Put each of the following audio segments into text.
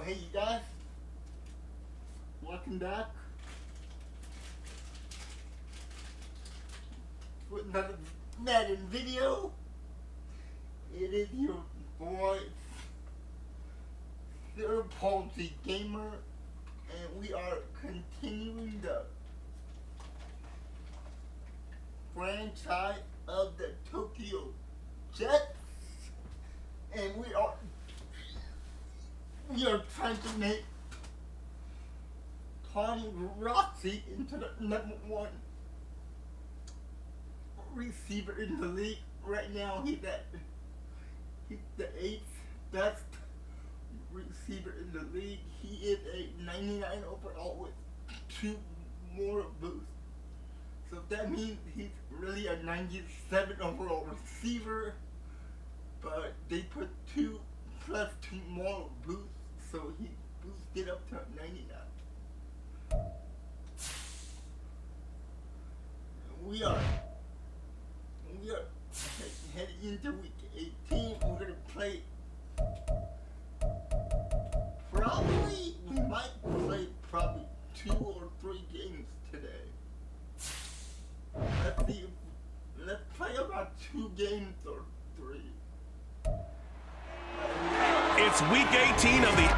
Hey you guys, welcome back with another Madden video. It is your boy, Third Palsy Gamer, and we are continuing the franchise of the Tokyo Jets, and we are trying to make Grossi into the #1 receiver in the league. Right now, he's the 8th best receiver in the league. He is a 99 overall with 2 more boosts. So that means he's really a 97 overall receiver, but they put 2 plus 2 more boosts, so he boosted up to 99. We are heading into week 18. We're gonna play. We might play probably 2 or 3 games today. Let's see. Let's play about 2 games or 3. It's week 18 of the...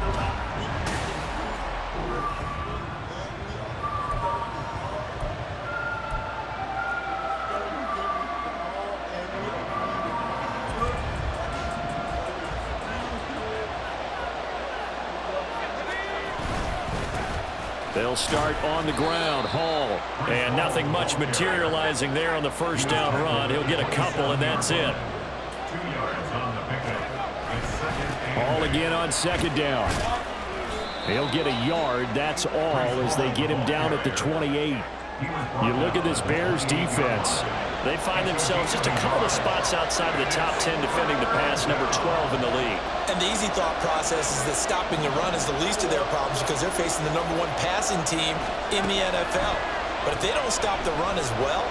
They'll start on the ground. Hall. And nothing much materializing there on the first down run. He'll get a couple, and that's it. 2 yards on the pickup. Hall again on second down. He'll get a yard. That's all as they get him down at the 28. You look at this Bears defense. They find themselves just a couple of spots outside of the top 10 defending the pass, number 12 in the league. And the easy thought process is that stopping the run is the least of their problems because they're facing the #1 passing team in the NFL. But if they don't stop the run as well,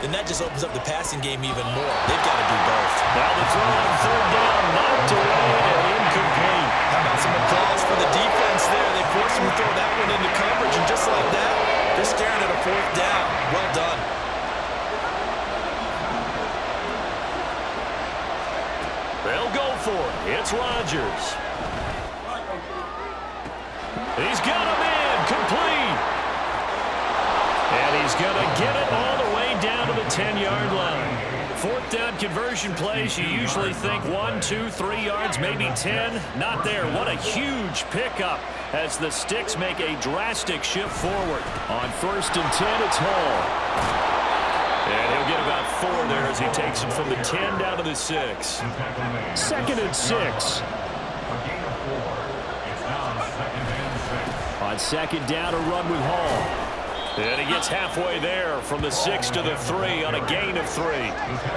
then that just opens up the passing game even more. They've got to do both. Now the throw on third down, knocked away and incomplete. How about some applause for the defense there? They forced him to throw that one into coverage, and just like that, they're staring at a 4th down. Well done. They'll go for it. It's Rodgers. He's got him in. Complete. And he's going to get it all the way down to the 10-yard line. 4th down conversion plays, you usually think 1, 2, 3 yards, maybe 10. Not there. What a huge pickup as the Sticks make a drastic shift forward. On 1st and 10, it's Hall. And he'll get about 4 there as he takes it from the 10 down to the 6. 2nd and 6. On 2nd down, a run with Hall. And he gets halfway there from the 6 to the 3 on a gain of 3.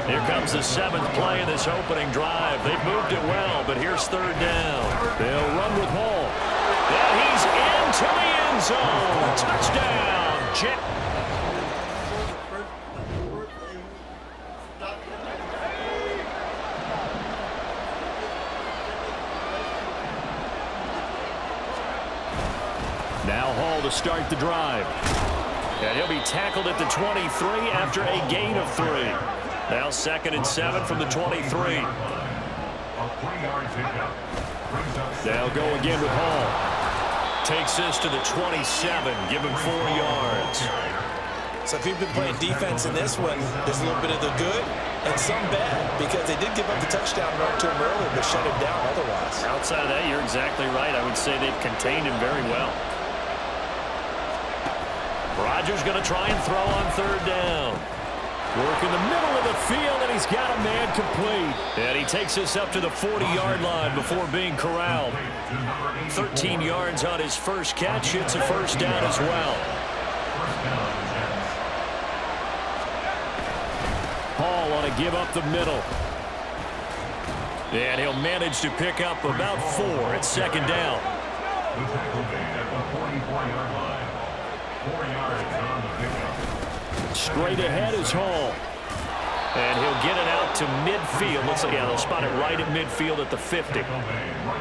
Here comes the 7th play in this opening drive. They've moved it well, but here's 3rd down. They'll run with Hall. And he's into the end zone. Touchdown, Jet. Now Hall to start the drive. And he'll be tackled at the 23 after a gain of 3. Now 2nd and 7 from the 23. They'll go again with Hall. Takes this to the 27. Give him 4 yards. So if you've been playing defense in this one, there's a little bit of the good and some bad because they did give up the touchdown run to him earlier but shut him down otherwise. Outside of that, you're exactly right. I would say they've contained him very well. Rodgers going to try and throw on 3rd down. Work in the middle of the field, and he's got a man complete. And he takes this up to the 40-yard line before being corralled. 13 yards on his first catch. It's a 1st down as well. Hall on a give up the middle. And he'll manage to pick up about 4 at 2nd down. Straight ahead is Hall. And he'll get it out to midfield. Looks like, yeah, they'll spot it right at midfield at the 50.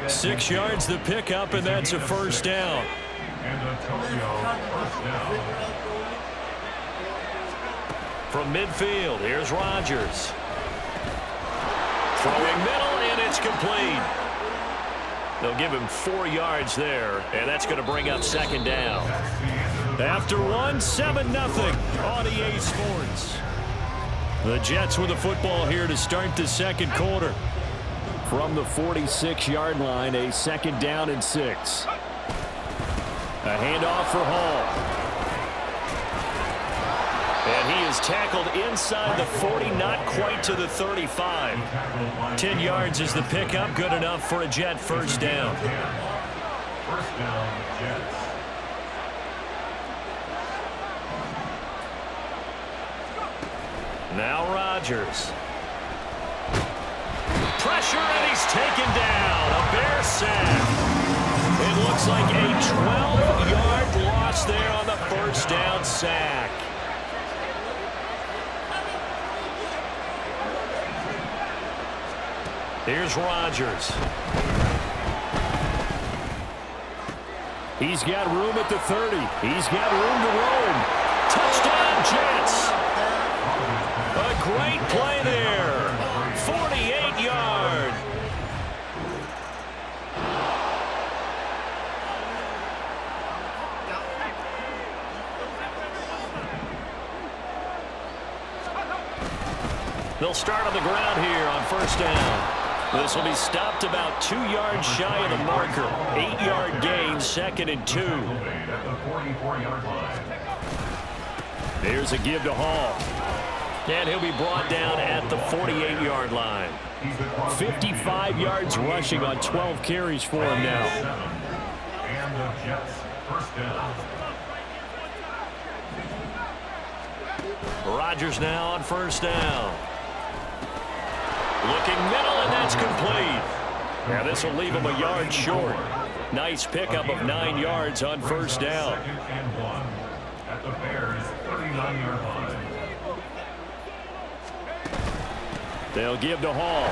6 yards the pickup, and that's a first down. From midfield, here's Rodgers. Throwing middle, and it's complete. They'll give him 4 yards there, and that's going to bring up second down. After one, 7-0 on EA Sports. The Jets with the football here to start the second quarter. From the 46-yard line, a second down and 6. A handoff for Hall. And he is tackled inside the 40, not quite to the 35. 10 yards is the pickup, good enough for a Jet first down. First down, Jets. Now Rodgers. Pressure, and he's taken down. A Bear sack. It looks like a 12-yard loss there on the first down sack. Here's Rodgers. He's got room at the 30. He's got room to roam. Touchdown, Jets. A great play there. 48-yard. They'll start on the ground here on first down. This will be stopped about 2 yards shy of the marker. 8-yard gain, 2nd and 2. There's a give to Hall. And he'll be brought down at the 48-yard line. 55 yards rushing on 12 carries for him now. And the Jets first down. Rodgers now on first down. Looking middle, and that's complete. Now this will leave him a yard short. Nice pickup of 9 yards on first down. 2nd and 1 at the Bears' 39-yard line. They'll give to Hall.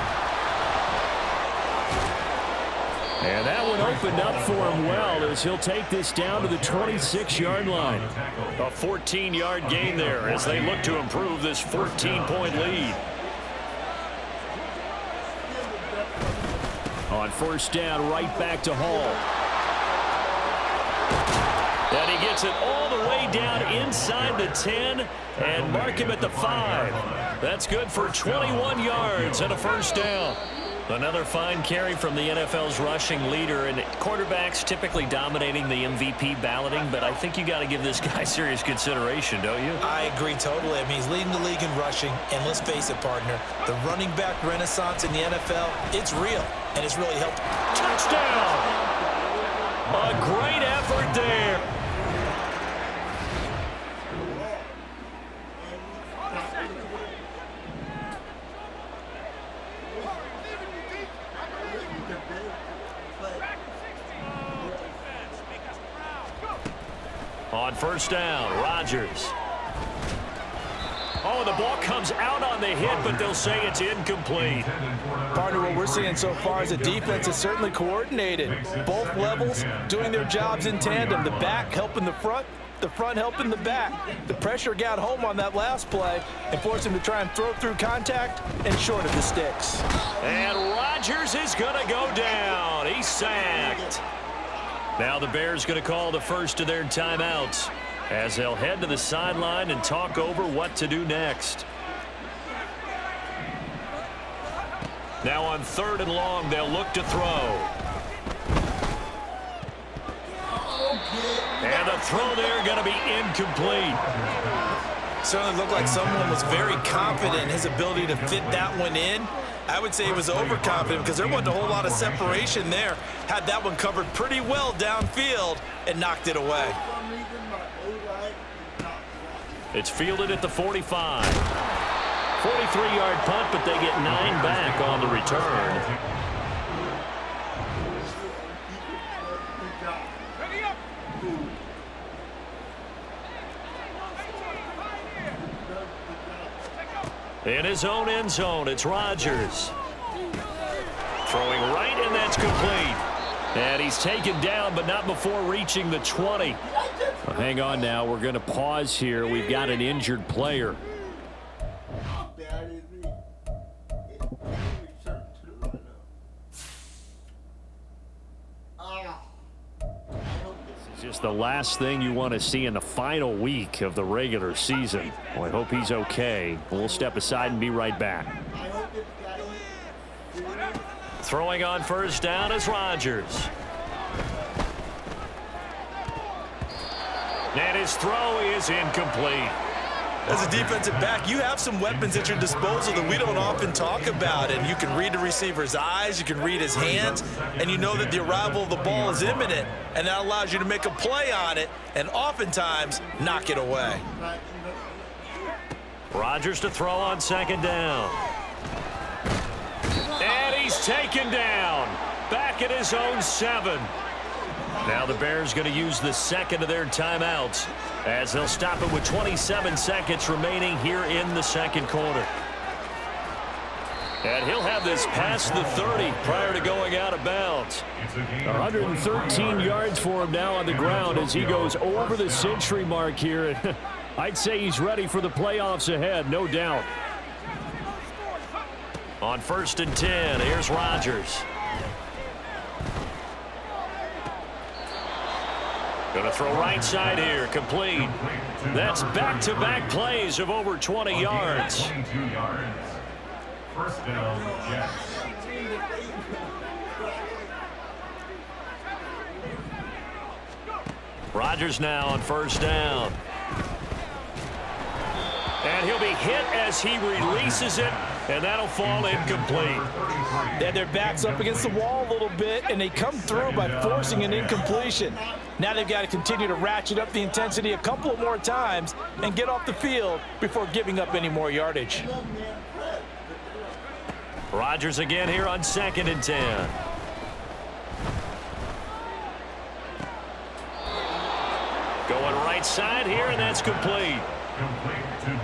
And that one opened up for him well as he'll take this down to the 26-yard line. A 14-yard gain there as they look to improve this 14-point lead. On first down, right back to Hall. And he gets it all the way down inside the 10 and mark him at the 5. That's good for 21 yards and a first down. Another fine carry from the NFL's rushing leader, and quarterbacks typically dominating the MVP balloting, but I think you got to give this guy serious consideration, don't you? I agree totally. I mean, he's leading the league in rushing, and let's face it, partner, the running back renaissance in the NFL, it's real, and it's really helped. Touchdown! A great effort there. On first down, Rodgers. Oh, the ball comes out on the hit, but they'll say it's incomplete. Partner, what we're seeing so far is a defense is certainly coordinated. Both levels doing their jobs in tandem. The back helping the front helping the back. The pressure got home on that last play and forced him to try and throw through contact and short of the sticks. And Rodgers is going to go down. He's sacked. Now the Bears going to call the first of their timeouts as they'll head to the sideline and talk over what to do next. Now on 3rd and long, they'll look to throw. And the throw there going to be incomplete. Certainly looked like someone was very confident in his ability to fit that one in. I would say he was overconfident because there wasn't a whole lot of separation there. Had that one covered pretty well downfield and knocked it away. It's fielded at the 45. 43-yard punt, but they get 9 back on the return. In his own end zone, it's Rodgers. Throwing right, and that's complete. And he's taken down, but not before reaching the 20. Well, hang on now. We're going to pause here. We've got an injured player. How bad is it? Return to the lineup. It's just the last thing you want to see in the final week of the regular season. Well, I hope he's okay. We'll step aside and be right back. I hope this guy Throwing on first down is Rodgers. And his throw is incomplete. As a defensive back, you have some weapons at your disposal that we don't often talk about. And you can read the receiver's eyes, you can read his hands, and you know that the arrival of the ball is imminent. And that allows you to make a play on it and oftentimes knock it away. Rodgers to throw on second down. And he's taken down. Back at his own 7. Now the Bears going to use the second of their timeouts as they'll stop it with 27 seconds remaining here in the second quarter. And he'll have this past the 30 prior to going out of bounds. 113 yards for him now on the ground as he goes over the century mark here. I'd say he's ready for the playoffs ahead, no doubt. On 1st and 10, here's Rodgers. Going to throw right side here, complete. That's back-to-back plays of over 20 yards. 22 yards. First down, Jets. Rodgers now on first down. And he'll be hit as he releases it, and that'll fall incomplete. They had their backs up against the wall a little bit, and they come through by forcing an incompletion. Now they've got to continue to ratchet up the intensity a couple of more times and get off the field before giving up any more yardage. Rodgers again here on 2nd and 10. Going right side here, and that's complete.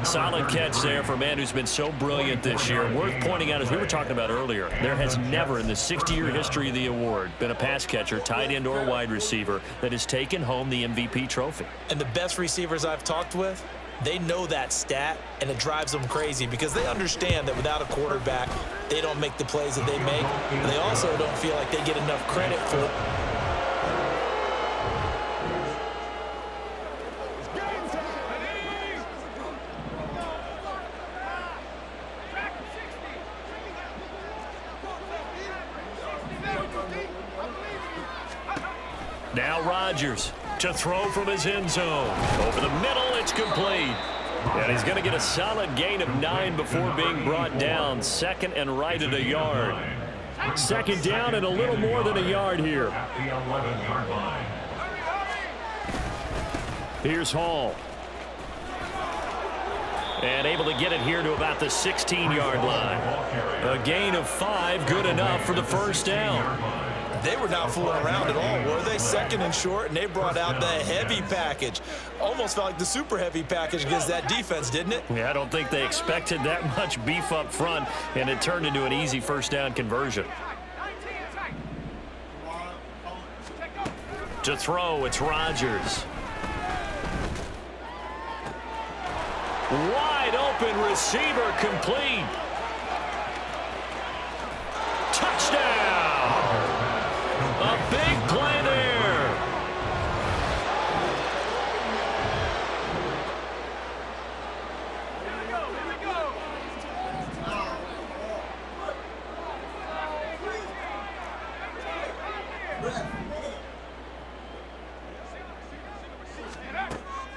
Solid catch there for a man who's been so brilliant this year. Worth pointing out, as we were talking about earlier, there has never in the 60-year history of the award been a pass catcher, tight end, or wide receiver that has taken home the MVP trophy. And the best receivers I've talked with, they know that stat, and it drives them crazy because they understand that without a quarterback, they don't make the plays that they make. They also don't feel like they get enough credit for it. Now Rodgers to throw from his end zone. Over the middle, it's complete. And he's going to get a solid gain of 9 before being brought down. 2nd and right at a yard. 2nd down and a little more than a yard here. At the 11-yard line. Here's Hall. And able to get it here to about the 16-yard line. A gain of 5, good enough for the first down. They were not fooling around at all, were they? 2nd and short, and they brought out the heavy package. Almost felt like the super heavy package against that defense, didn't it? Yeah, I don't think they expected that much beef up front, and it turned into an easy first down conversion. To throw, it's Rodgers. Wide open receiver, complete. Touchdown! A big play there.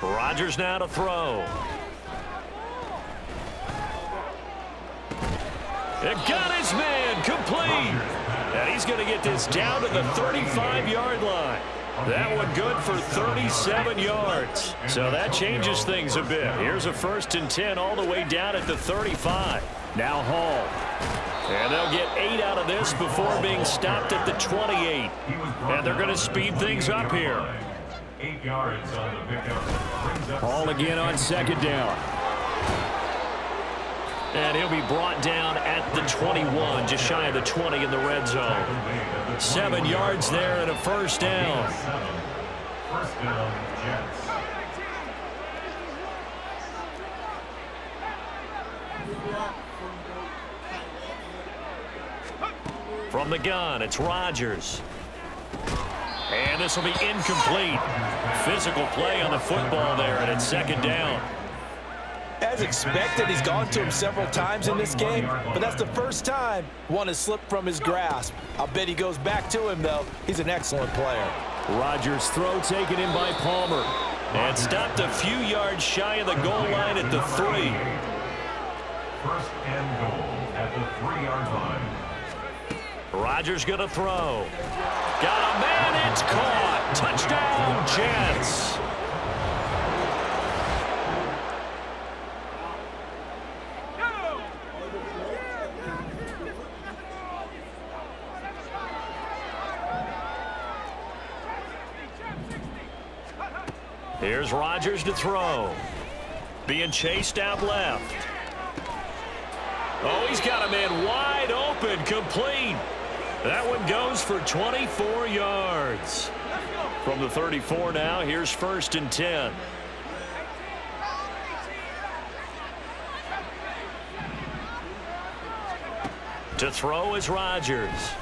Rodgers now to throw. It got his man, complete. And he's going to get this down to the 35-yard line. That one good for 37 yards. So that changes things a bit. Here's a 1st and 10 all the way down at the 35. Now Hall. And they'll get 8 out of this before being stopped at the 28. And they're going to speed things up here. 8 yards on the pickup. Hall again on 2nd down. And he'll be brought down at the 21, just shy of the 20 in the red zone. 7 yards there and a first down. First down, Jets. From the gun, it's Rodgers. And this will be incomplete. Physical play on the football there, and it's second down. As expected, he's gone to him several times in this game, but that's the first time one has slipped from his grasp. I'll bet he goes back to him, though. He's an excellent player. Rodgers' throw taken in by Palmer. And stopped a few yards shy of the goal line at the 3. First and goal at the 3-yard line. Rodgers going to throw. Got a man, it's caught. Touchdown, Jets. Here's Rodgers to throw. Being chased out left. Oh, he's got a man wide open, complete. That one goes for 24 yards. From the 34 now, here's first and 10. To throw is Rodgers.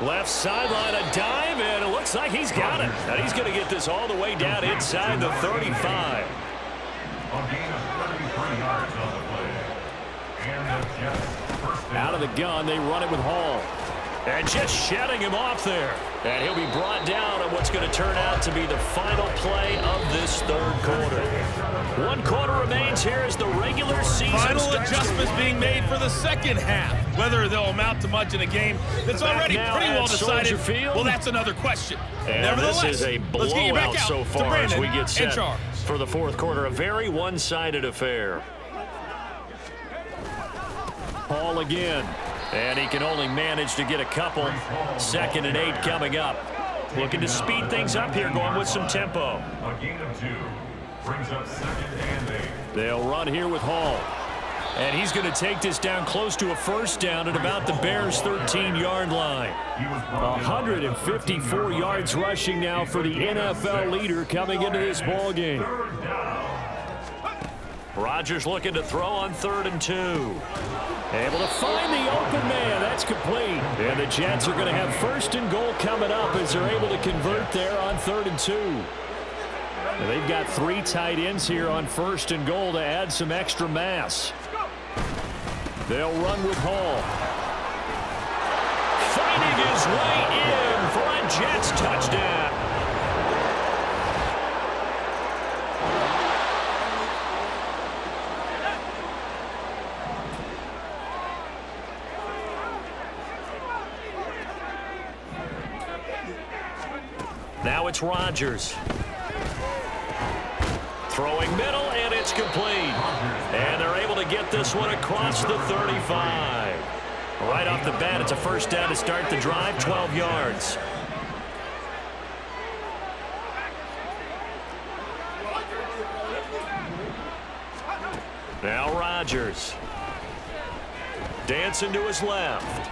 Left sideline, a dive, and it looks like he's got it. And he's going to get this all the way down inside the 35. A gain of 33 yards on the play. And the Jets first down. Out of the gun, they run it with Hall. And just shedding him off there. And he'll be brought down on what's going to turn out to be the final play of this third quarter. 1 quarter remains here as the regular season Final adjustments being made for the second half. Whether they'll amount to much in a game that's already pretty well decided, well, that's another question. And Nevertheless, this is a let's get you back blowout out so to far as Brandon we get set and Charles. for the fourth quarter. A very one-sided affair. Hall again. And he can only manage to get a couple. 2nd and 8 coming up. Looking to speed things up here, going with some tempo. A gain of 2 brings up 2nd and 8. They'll run here with Hall. And he's going to take this down close to a first down at about the Bears' 13-yard line. 154 yards rushing now for the NFL leader coming into this ball game. Rodgers looking to throw on 3rd and 2. Able to find the open man. That's complete. And the Jets are going to have 1st and goal coming up as they're able to convert there on 3rd and 2. And they've got 3 tight ends here on 1st and goal to add some extra mass. They'll run with Hall. Finding his way in for a Jets touchdown. Now it's Rodgers. Throwing middle, and it's complete. And they're able to get this one across the 35. Right off the bat, it's a first down to start the drive, 12 yards. Now Rodgers. Dancing to his left.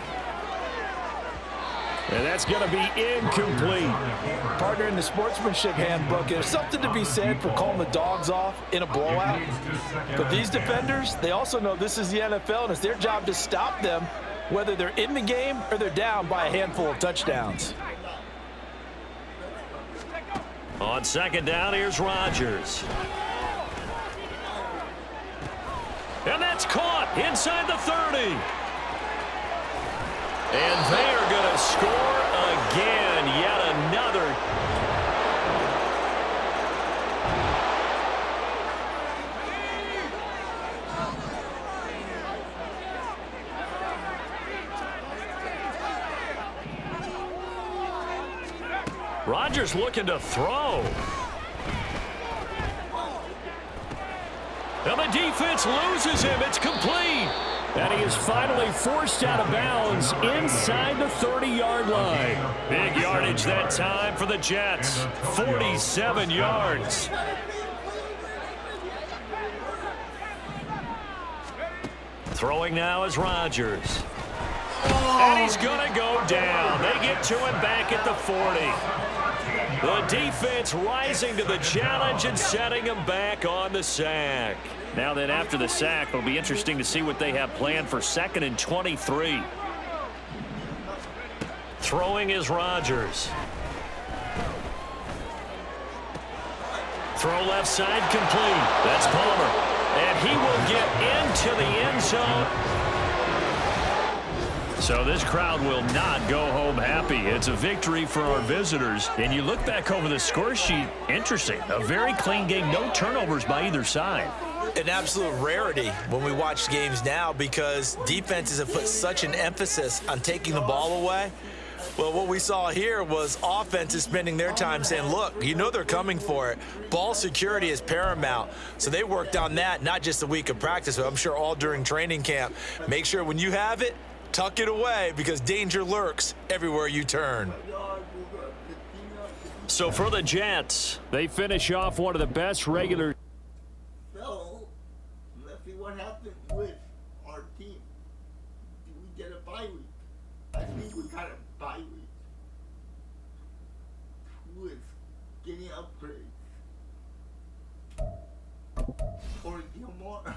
And that's going to be incomplete. Partner, in the sportsmanship handbook, there's something to be said for calling the dogs off in a blowout. But these defenders, they also know this is the NFL, and it's their job to stop them, whether they're in the game or they're down by a handful of touchdowns. On 2nd down, here's Rodgers. And that's caught inside the 30. And they are going to score again. Yet another. Rodgers looking to throw. And the defense loses him. It's complete. And he is finally forced out of bounds inside the 30-yard line. Big yardage that time for the Jets. 47 yards. Throwing now is Rodgers. And he's going to go down. They get to him back at the 40. The defense rising to the challenge and setting him back on the sack. Now then, after the sack, it'll be interesting to see what they have planned for 2nd and 23. Throwing is Rodgers. Throw left side complete. That's Palmer. And he will get into the end zone. So this crowd will not go home happy. It's a victory for our visitors. And you look back over the score sheet, interesting. A very clean game, no turnovers by either side. An absolute rarity when we watch games now because defenses have put such an emphasis on taking the ball away. Well, what we saw here was offenses spending their time saying, look, you know they're coming for it. Ball security is paramount. So they worked on that, not just a week of practice, but I'm sure all during training camp. Make sure when you have it, tuck it away because danger lurks everywhere you turn. So for the Jets, they finish off one of the best regular. So, let's see what happens with our team. Do we get a bye week? I think we got a bye week. Who is getting upgrades? Corey Gilmore.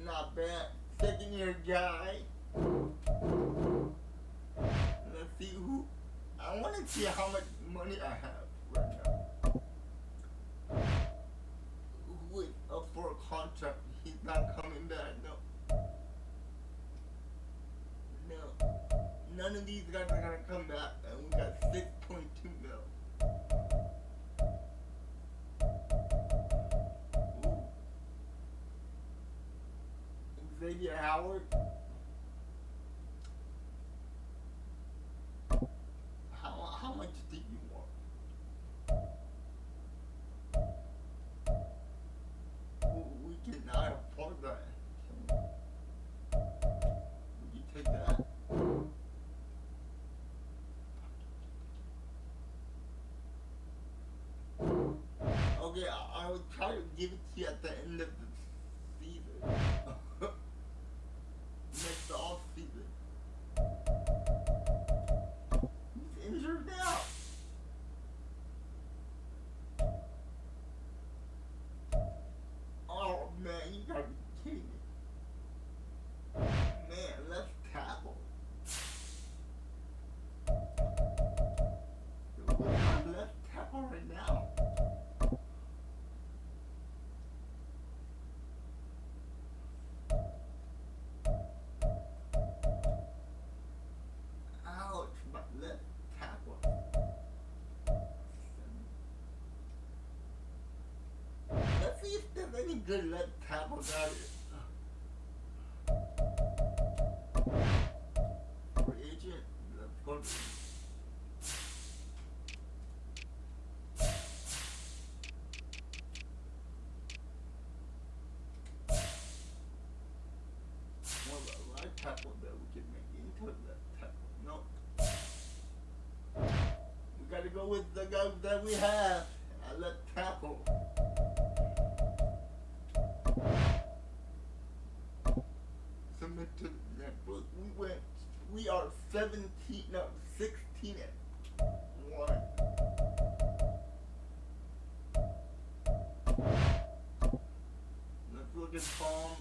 Not bad. Second-year guy. Let's see who. I want to see how much money I have right now. Who is up for a contract? He's not coming back. No. None of these guys are gonna come back, and we got 6.2 mil. Xavier Howard. How much do you want? We cannot afford that. You take that. Okay, I will try to give it to you at the end of the season. Next off season. He's injured now. Oh man, you gotta be kidding me. Man, let's tackle. Let's tackle right now. Any good left tackles out here. Free agent, let's go. More of a right tackle that we can make into a left tackle. No. We gotta go with the guys that we have at left tackle. To that book, we are 16 and 1. Let's look at Tom.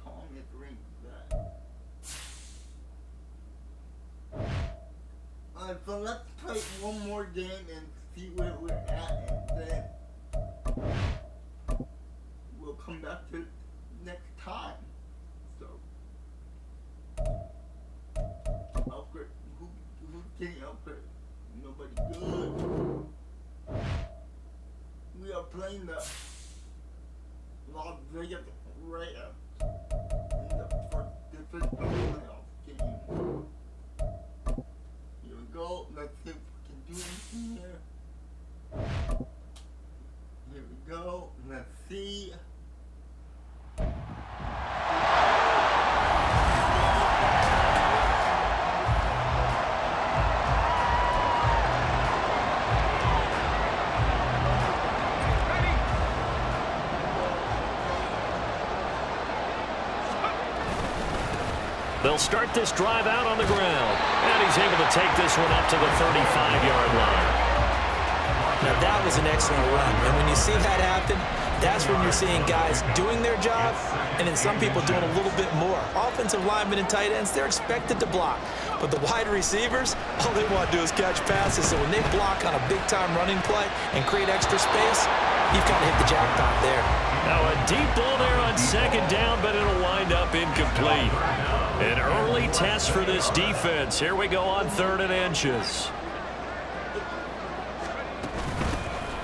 Tom is ranked that. So let's play one more game and see where we're at, and then we'll come back to next time. So, upgrade. Who's getting upgrade? Nobody good. We are playing the Las Vegas Raiders in the first playoff game. Here we go. Let's see if we can do anything here. Here we go. Let's see. They'll start this drive out on the ground. And he's able to take this one up to the 35-yard line. Now, that was an excellent run. And when you see that happen, that's when you're seeing guys doing their job and then some people doing a little bit more. Offensive linemen and tight ends, they're expected to block. But the wide receivers, all they want to do is catch passes. So when they block on a big-time running play and create extra space, you've got to hit the jackpot there. Now a deep ball there on second down, but it'll wind up incomplete. An early test for this defense. Here we go on 3rd and inches.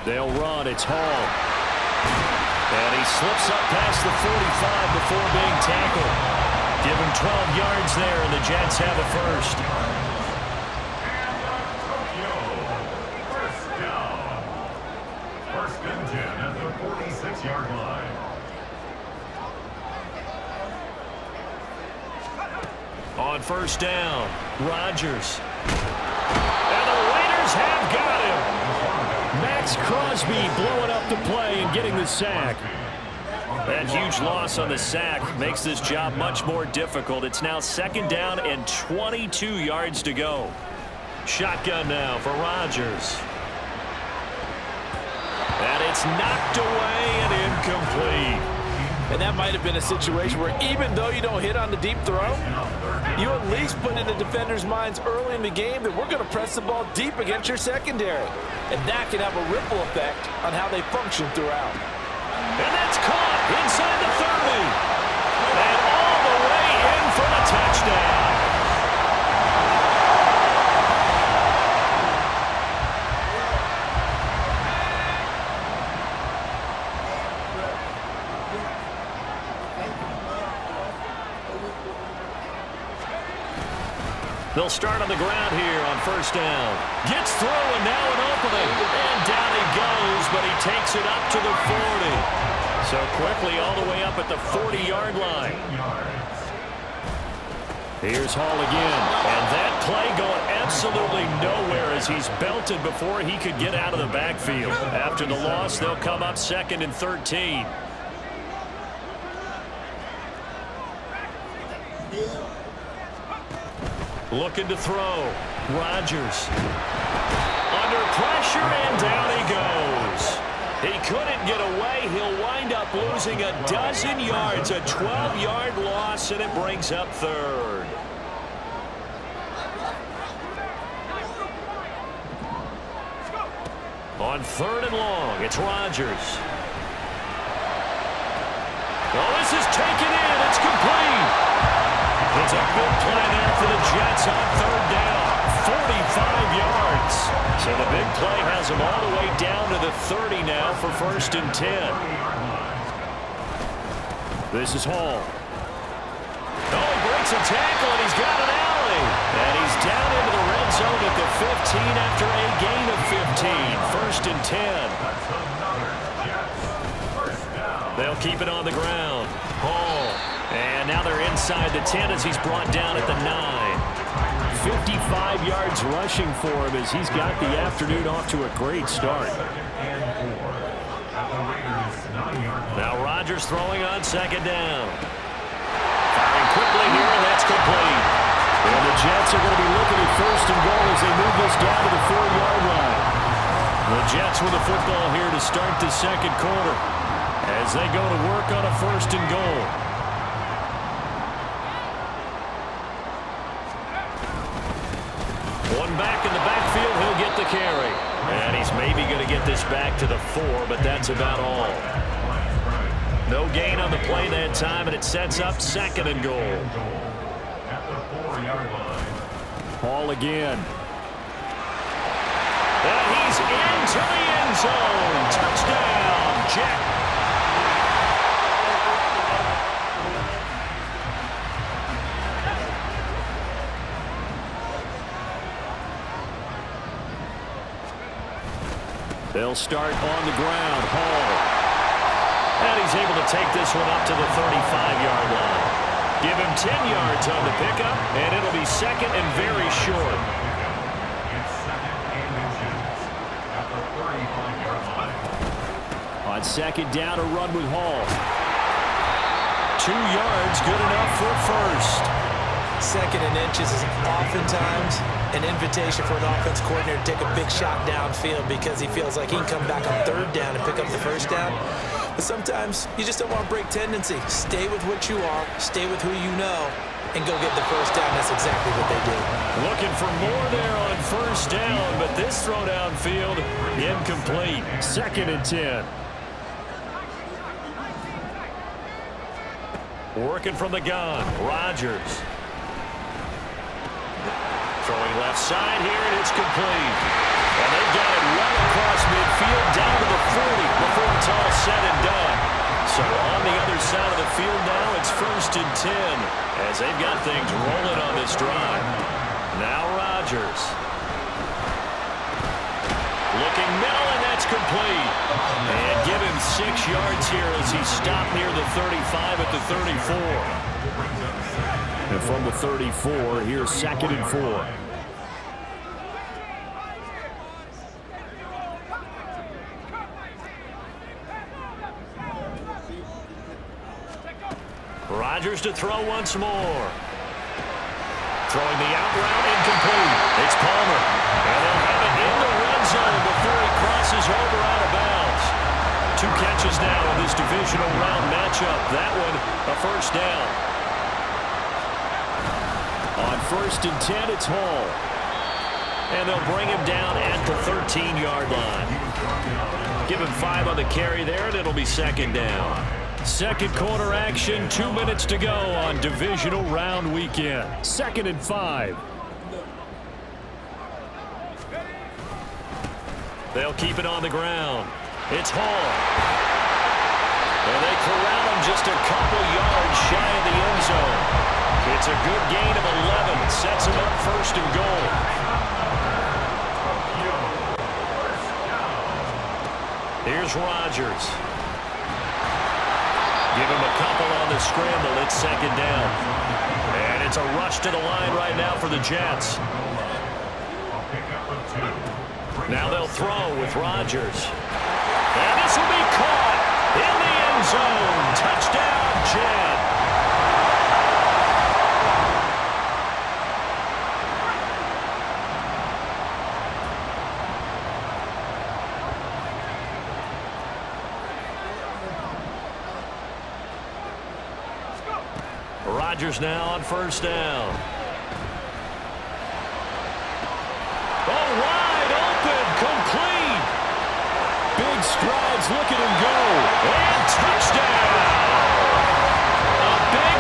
They'll run. It's Hall. And he slips up past the 45 before being tackled. Give him 12 yards there, and the Jets have a first. First and 10 at the 46-yard line. On first down, Rodgers. And the Raiders have got him. Max Crosby blowing up the play and getting the sack. That huge loss on the sack makes this job much more difficult. It's now 2nd down and 22 yards to go. Shotgun now for Rodgers. And it's knocked away and incomplete. And that might have been a situation where even though you don't hit on the deep throw, you at least put in the defenders' minds early in the game that we're going to press the ball deep against your secondary. And that can have a ripple effect on how they function throughout. And that's caught inside the 30. And all the way in for the touchdown. They'll start on the ground here on first down. Gets through and now an opening. And down he goes, but he takes it up to the 40. So quickly all the way up at the 40-yard line. Here's Hall again. And that play going absolutely nowhere as he's belted before he could get out of the backfield. After the loss, they'll come up 2nd and 13. Looking to throw. Rodgers. Under pressure, and down he goes. He couldn't get away. He'll wind up losing a dozen yards. A 12-yard loss, and it brings up 3rd. On 3rd and long, it's Rodgers. Oh, this is taken in. It's complete. It's a good play there for the Jets on 3rd down. 45 yards. So the big play has them all the way down to the 30 now for 1st and 10. This is Hall. Oh, he breaks a tackle, and he's got an alley. And he's down into the red zone at the 15 after a gain of 15. 1st and 10. They'll keep it on the ground. Hall. And now they're inside the 10 as he's brought down at the 9. 55 yards rushing for him as he's got the afternoon off to a great start. Now Rodgers throwing on 2nd down. Firing quickly here, and that's complete. And the Jets are going to be looking at 1st and goal as they move this down to the 4-yard line. The Jets with the football here to start the 2nd quarter as they go to work on a 1st and goal. One back in the backfield, he'll get the carry. And he's maybe going to get this back to the 4, but that's about all. No gain on the play that time, and it sets up 2nd and goal. At the 4-yard line. Hall again. And he's into the end zone. Touchdown, Jet. They'll start on the ground. Hall. And he's able to take this one up to the 35-yard line. Give him 10 yards on the pickup, and it'll be 2nd and very short. It's 2nd and inches at the 35-yard line. On 2nd down, a run with Hall. 2 yards, good enough for 1st. second and inches is oftentimes an invitation for an offense coordinator to take a big shot downfield because he feels like he can come back on third down and pick up the first down. But sometimes you just don't want to break tendency. Stay with what you are, stay with who you know, and go get the first down. That's exactly what they did. Looking for more there on first down, but this throw downfield incomplete. 2nd and 10. Working from the gun, Rodgers. Throwing left side here, and it's complete. And they've got it well across midfield, down to the 40 before it's all said and done. So on the other side of the field now, it's 1st and 10 as they've got things rolling on this drive. Now Rodgers. Looking middle, and that's complete. And give him 6 yards here as he stopped near the 35 at the 34. And from the 34, here's 2nd and 4. Rodgers to throw once more. Throwing the out route, incomplete. It's Palmer. And they'll have it in the run zone before he crosses over out of bounds. 2 catches now in this divisional round matchup. That one, a first down. On 1st and 10, it's Hall. And they'll bring him down at the 13-yard line. Give him 5 on the carry there, and it'll be 2nd down. Second quarter action, 2 minutes to go on divisional round weekend. 2nd and 5. They'll keep it on the ground. It's Hall. And they corral him just a couple yards shy of the end zone. It's a good gain of 11. Sets him up 1st and goal. Here's Rodgers. Give him a couple on the scramble. It's 2nd down. And it's a rush to the line right now for the Jets. Now they'll throw with Rodgers. And this will be caught in the end zone. Touchdown, Jet. Rodgers now on 1st down. Oh, wide open, complete. Big strides, look at him go. And touchdown. A big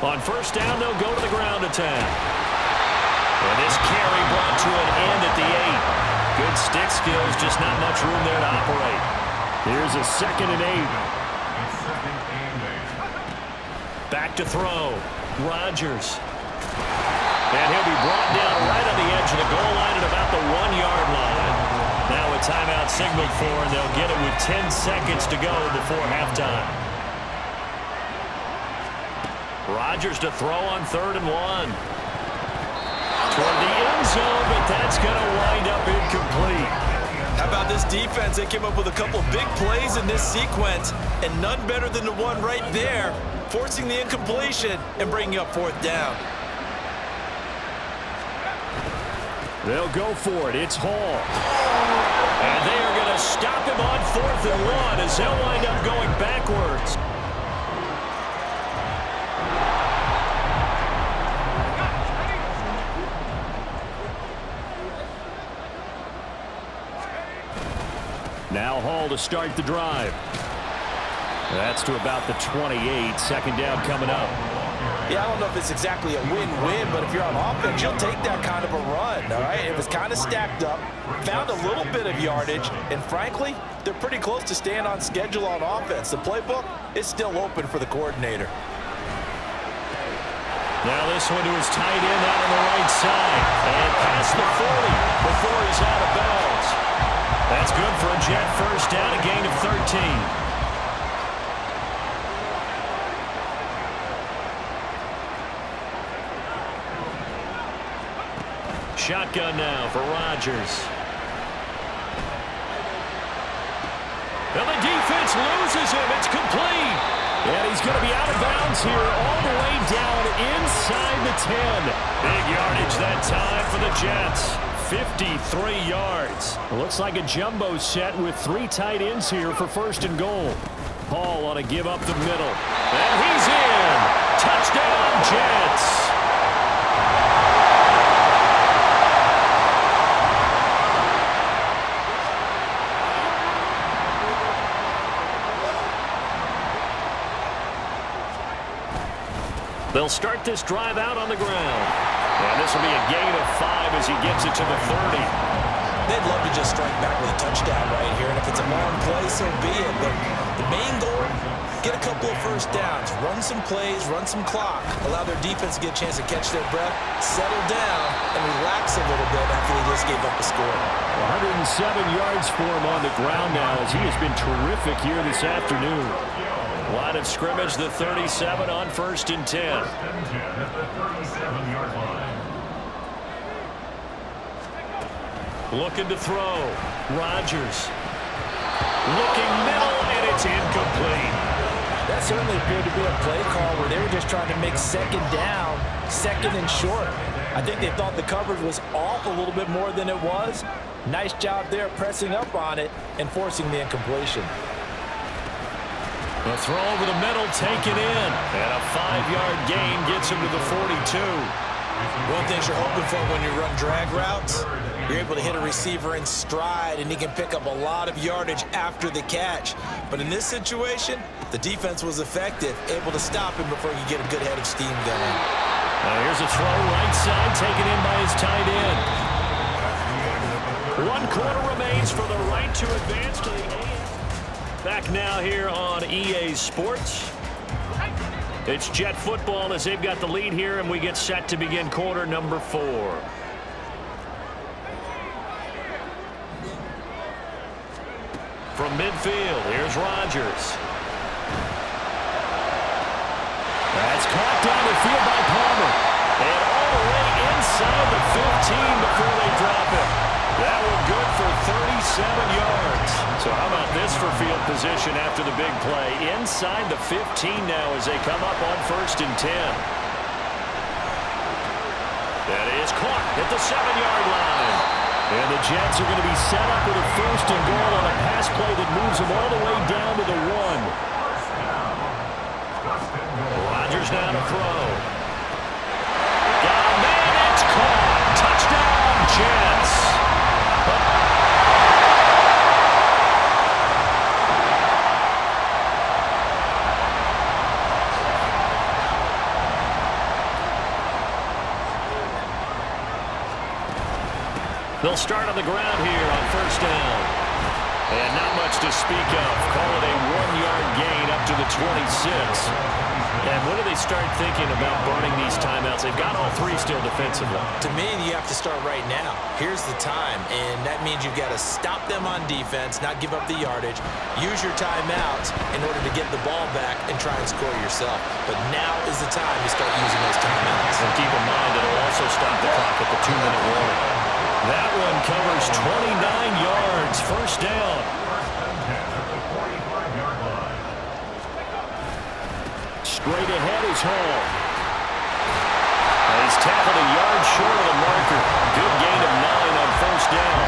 on 1st down, they'll go to the ground attack. And this carry brought to an end at the 8. Good stick skills, just not much room there to operate. Here's a 2nd and 8. Back to throw. Rodgers. And he'll be brought down right on the edge of the goal line at about the 1-yard line. Now a timeout signaled for, and they'll get it with 10 seconds to go before halftime. Rodgers to throw on 3rd and 1. Toward the end zone, but that's going to wind up incomplete. How about this defense? They came up with a couple big plays in this sequence, and none better than the one right there, forcing the incompletion and bringing up 4th down. They'll go for it. It's Hall. And they are going to stop him on 4th and 1 as they'll wind up going backwards. Now Hall to start the drive. That's to about the 28. 2nd down coming up. Yeah, I don't know if it's exactly a win-win, but if you're on offense, you'll take that kind of a run, all right? It was kind of stacked up, found a little bit of yardage, and frankly, they're pretty close to staying on schedule on offense. The playbook is still open for the coordinator. Now this one to his tight end out on the right side. And past the 40 before he's out of bounds. That's good for a Jet 1st down, a gain of 13. Shotgun now for Rodgers. And the defense loses him. It's complete. And he's going to be out of bounds here all the way down inside the 10. Big yardage that time for the Jets. 53 yards. It looks like a jumbo set with 3 tight ends here for first and goal. Hall on a give up the middle. And he's in. Touchdown, Jets. They'll start this drive out on the ground. And this will be a gain of 5 as he gets it to the 30. They'd love to just strike back with a touchdown right here, and if it's a long play, so be it. But the main goal, get a couple of first downs, run some plays, run some clock, allow their defense to get a chance to catch their breath, settle down, and relax a little bit after they just gave up a score. 107 yards for him on the ground now as he has been terrific here this afternoon. Line of scrimmage, the 37 on 1st and 10. First and 10 at the 37-yard line. Looking to throw. Rodgers. Looking middle, and it's incomplete. That certainly appeared to be a play call where they were just trying to make second down, second and short. I think they thought the coverage was off a little bit more than it was. Nice job there pressing up on it and forcing the incompletion. A throw over the middle, taken in. And a 5-yard gain gets him to the 42. One thing you're hoping for when you run drag routes, you're able to hit a receiver in stride, and he can pick up a lot of yardage after the catch. But in this situation, the defense was effective, able to stop him before he could get a good head of steam going. Here's a throw right side, taken in by his tight end. 1 quarter remains for the right to advance to the 8. Back now here on EA Sports. It's Jet football as they've got the lead here, and we get set to begin quarter number 4. From midfield, here's Rodgers. That's caught down the field by Palmer. And all the way inside the 15 before they drop it. That one good for 37 yards. So how about this for field position after the big play? Inside the 15 now as they come up on 1st and 10. That is caught at the 7-yard line. And the Jets are going to be set up with a first and goal on a pass play that moves them all the way down to the 1. Rodgers now to throw. Got a man, it's caught. Touchdown, Jets. They'll start on the ground here on 1st down. And not much to speak of. Call it a 1-yard gain up to the 26. And when do they start thinking about burning these timeouts? They've got all 3 still defensively. To me, you have to start right now. Here's the time, and that means you've got to stop them on defense, not give up the yardage, use your timeouts in order to get the ball back and try and score yourself. But now is the time to start using those timeouts. And keep in mind, it'll also stop the clock at the 2-minute warning. That one covers 29 yards. 1st down. Straight ahead is Hall. And he's tackled a yard short of the marker. Good gain of 9 on 1st down.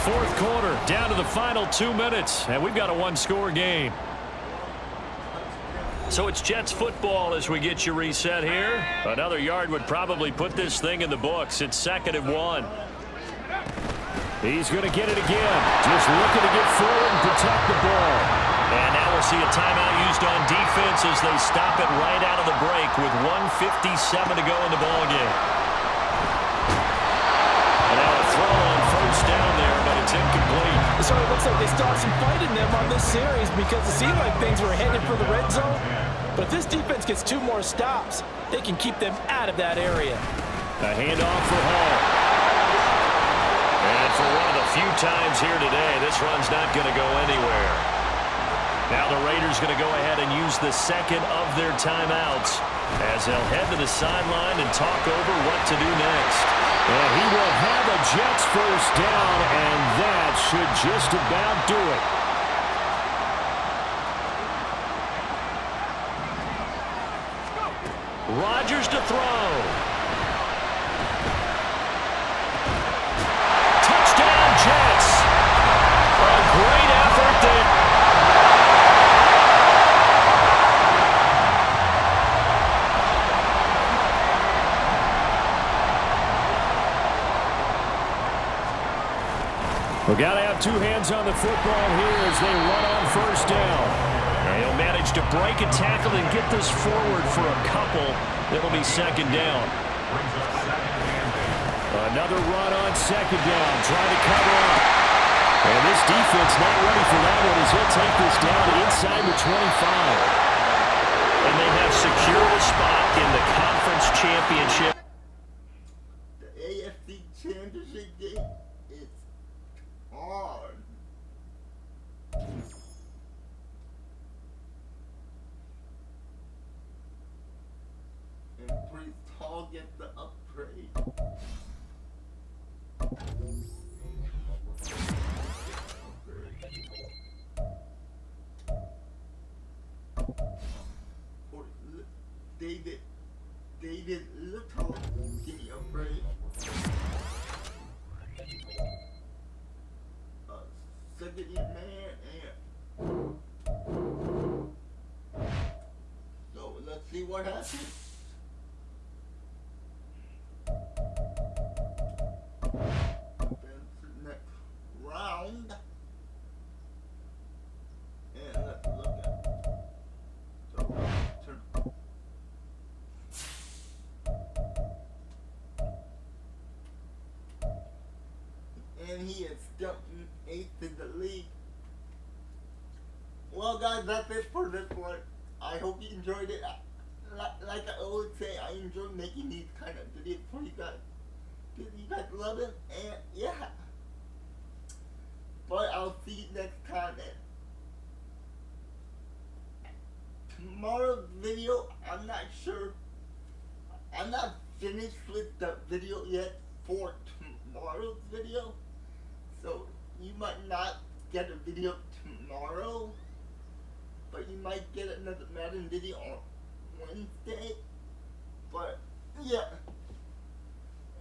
Fourth quarter, down to the final 2 minutes, and we've got a 1-score game. So it's Jets football as we get you reset here. Another yard would probably put this thing in the books. It's 2nd and 1. He's going to get it again. Just looking to get forward and protect the ball. And now we'll see a timeout used on defense as they stop it right out of the break with 1:57 to go in the ballgame. And now a throw on 1st down there, but it's incomplete. So it looks like they still have some fight in them on this series because it seemed like things were headed for the red zone. But if this defense gets 2 more stops, they can keep them out of that area. A handoff for Hall. And for one of the few times here today, this run's not going to go anywhere. Now the Raiders going to go ahead and use the second of their timeouts as they'll head to the sideline and talk over what to do next. And he will have a Jets first down, and that should just about do it. Rodgers to throw. Touchdown, Jets. A great effort there. We've got to have two hands on the football here as they run on first down. And he'll manage to break a tackle and get this forward for a couple. It'll be second down. Another run on second down, trying to cover up. And this defense not ready for that one as he'll take this down inside the 25. And they have secured a spot in the conference championship. The AFC championship game is on. And Brees Hall gets the upgrade. For David Little getting upgrade. Second year man and so let's see what happens. Next round. And let's look at so turn. And he is still 8th in the league. Well, guys, that's it for this one. I hope you enjoyed it. Like I always say, I enjoy making these kind of videos for you guys. Because you guys love it, and yeah. But I'll see you next time. And tomorrow's video, I'm not sure. I'm not finished with the video yet for tomorrow's video. So you might not get a video tomorrow, but you might get another Madden video on Wednesday. But yeah.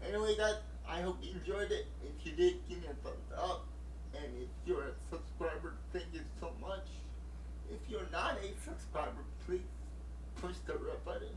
Anyway, guys, I hope you enjoyed it. If you did, give me a thumbs up. And if you're a subscriber, thank you so much. If you're not a subscriber, please push the red button.